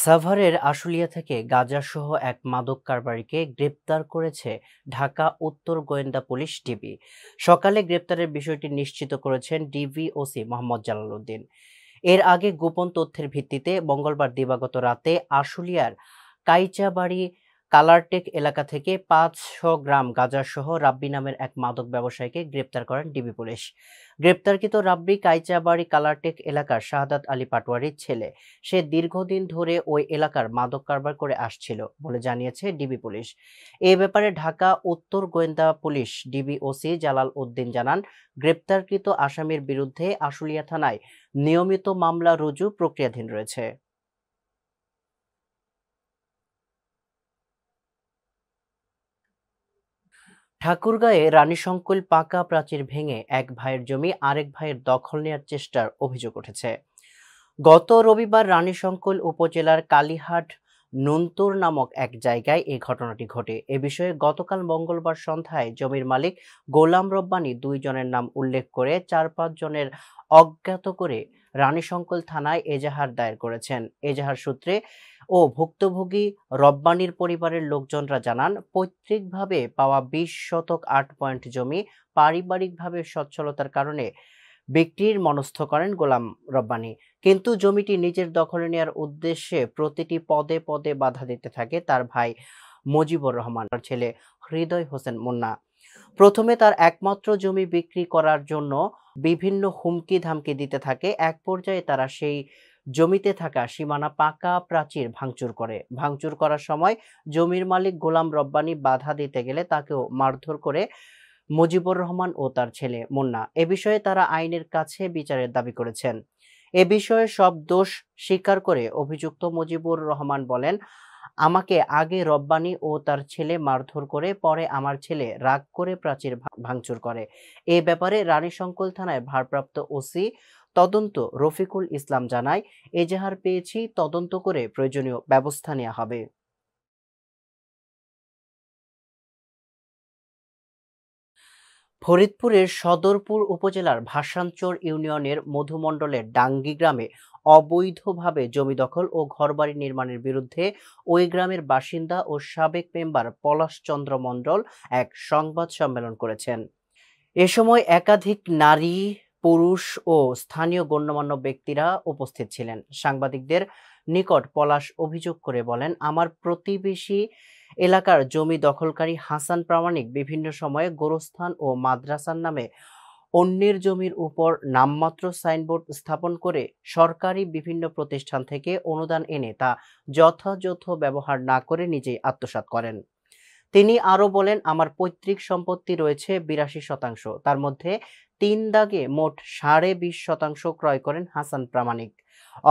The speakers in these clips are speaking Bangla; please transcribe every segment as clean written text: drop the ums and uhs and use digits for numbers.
সাভারের আশুলিয়া থেকে গাঁজাসহ এক মাদক কারবারিকে গ্রেপ্তার করেছে ঢাকা উত্তর গোয়েন্দা পুলিশ ডিবি। সকালে গ্রেপ্তারের বিষয়টি নিশ্চিত করেছেন ডিবি ওসি মোহাম্মদ জালাল উদ্দিন। এর আগে গোপন তথ্যের ভিত্তিতে মঙ্গলবার দিবাগত রাতে আশুলিয়ার কাইচাবাড়ি কালারটেক এলাকা থেকে ৫০০ গ্রাম গাঁজাসহ রাব্বি নামের এক মাদক ব্যবসায়ীকে গ্রেপ্তার করেন ডিবি পুলিশ। গ্রেপ্তারকৃত রাব্বি কাইচাবাড়ি কালারটেক এলাকার শাহাদাত আলী পাটোয়ারির ছেলে। সে দীর্ঘদিন ধরে ওই এলাকার মাদক কারবার করে আসছিল বলে জানিয়েছে ডিবি পুলিশ। এ ব্যাপারে ঢাকা উত্তর গোয়েন্দা police DB OC Jalal Uddin জানান, গ্রেপ্তারকৃত আসামির বিরুদ্ধে আশুলিয়া থানায় নিয়মিত মামলা রুজু প্রক্রিয়াধীন রয়েছে। ঠাকুরগাঁয়ে রানীশংকুল পাকা প্রাচীর ভেঙে এক ভাইয়ের জমি আরেক ভাইয়ের দখল নেওয়ার চেষ্টার অভিযোগ উঠেছে। গত রবিবার রানীশংকুল উপজেলার কালীহাট নুনতুর নামক এক জায়গায় এই ঘটনাটি ঘটে। এ বিষয়ে গতকাল মঙ্গলবার সন্ধ্যায় জমির মালিক গোলাম রব্বানী ২ জনের নাম উল্লেখ করে ৪-৫ জনের অজ্ঞাত করে রানীশংকুল থানায় এজাহার দায়ের করেছেন। এজাহার সূত্রে ও ভুক্তভোগী রব্বানীর পরিবারের লোকজনরা জানান, পৈতৃকভাবে পাওয়া ২০ শতক ৮ পয়েন্ট জমি পারিবারিকভাবে সচ্ছলতার কারণে বিক্রির মনস্থ করেন গোলাম রব্বানী। কিন্তু জমিটি নিজের দখলে নেওয়ার উদ্দেশ্যে প্রতিটি পদে পদে বাধা দিতে থাকে তার ভাই মুজিবুর রহমান, তার ছেলে হৃদয় হোসেন মুন্না। প্রথমে তার একমাত্র জমি বিক্রি করার জন্য বিভিন্ন হুমকি ধামকি দিতে থাকে। এক পর্যায়ে তারা সেই জমিতে থাকা সীমানা পাকা প্রাচীর ভাঙচুর করার সময় জমির মালিক গোলাম রব্বানী বাধা দিতে গেলে তাকেও মারধর করে মুজিবুর রহমান ও তার ছেলে মুন্না। এ বিষয়ে তারা আইনের কাছে বিচারের দাবি করেছেন। এ বিষয়ে সব দোষ স্বীকার করে অভিযুক্ত মুজিবুর রহমান বলেন, আমাকে আগে রব্বানী ও তার ছেলে মারধর করে পরে আমার ছেলে রাগ করে প্রাচীর ভাঙচুর করে। এ ব্যাপারে রানীশংকুল থানায় ভারপ্রাপ্ত ওসি তদন্ত রফিকুল ইসলাম জানায়, এজাহার পেয়েছি, তদন্ত করে প্রয়োজনীয় ব্যবস্থা নেওয়া হবে। ফরিদপুরের সদরপুর উপজেলার ভাসানচর ইউনিয়নের মধুমণ্ডলের ডাঙ্গি গ্রামে অবৈধভাবে জমি দখল ও ঘরবাড়ি নির্মাণের বিরুদ্ধে ওই গ্রামের বাসিন্দা ও সাবেক মেম্বার পলাশ চন্দ্র মণ্ডল এক সংবাদ সম্মেলন করেছেন। এ সময় একাধিক নারী, পুরুষ ও স্থানীয় গণ্যমান্য ব্যক্তিরা উপস্থিত ছিলেন। সাংবাদিকদের নিকট পলাশ অভিযোগ করে বলেন, আমার প্রতিবেশী এলাকার জমি দখলকারী হাসান প্রামাণিক বিভিন্ন সময়ে গোরস্থান ও মাদ্রাসার নামে অন্যের জমির উপর নামমাত্র সাইনবোর্ড স্থাপন করে সরকারি বিভিন্ন প্রতিষ্ঠান থেকে অনুদান এনে তা যথাযথ ব্যবহার না করে নিজেই আত্মসাৎ করেন। তিনি আরো বলেন, আমার পৈতৃক সম্পত্তি রয়েছে ৮২%, তার মধ্যে ৩ দাগে মোট ২.৫% ক্রয় করেন হাসান প্রামাণিক।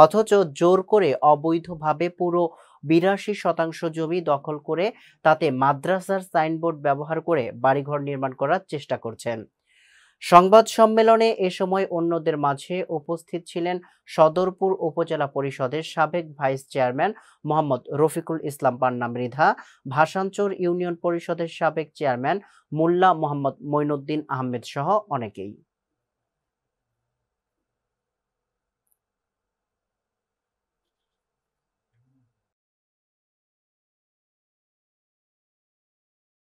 অথচ জোর করে অবৈধভাবে পুরো ৮২% জমি দখল করে তাতে মাদ্রাসার সাইনবোর্ড ব্যবহার করে বাড়িঘর নির্মাণ করার চেষ্টা করছেন। সংবাদ সম্মেলনে এ সময় অন্যদের মাঝে উপস্থিত ছিলেন সদরপুর উপজেলা পরিষদের সাবেক ভাইস চেয়ারম্যান মোহাম্মদ রফিকুল ইসলাম পান্না মৃধা, ভাসানচর ইউনিয়ন পরিষদের সাবেক চেয়ারম্যান মোল্লা মোহাম্মদ মঈনুদ্দিন আহমেদ সহ অনেকেই।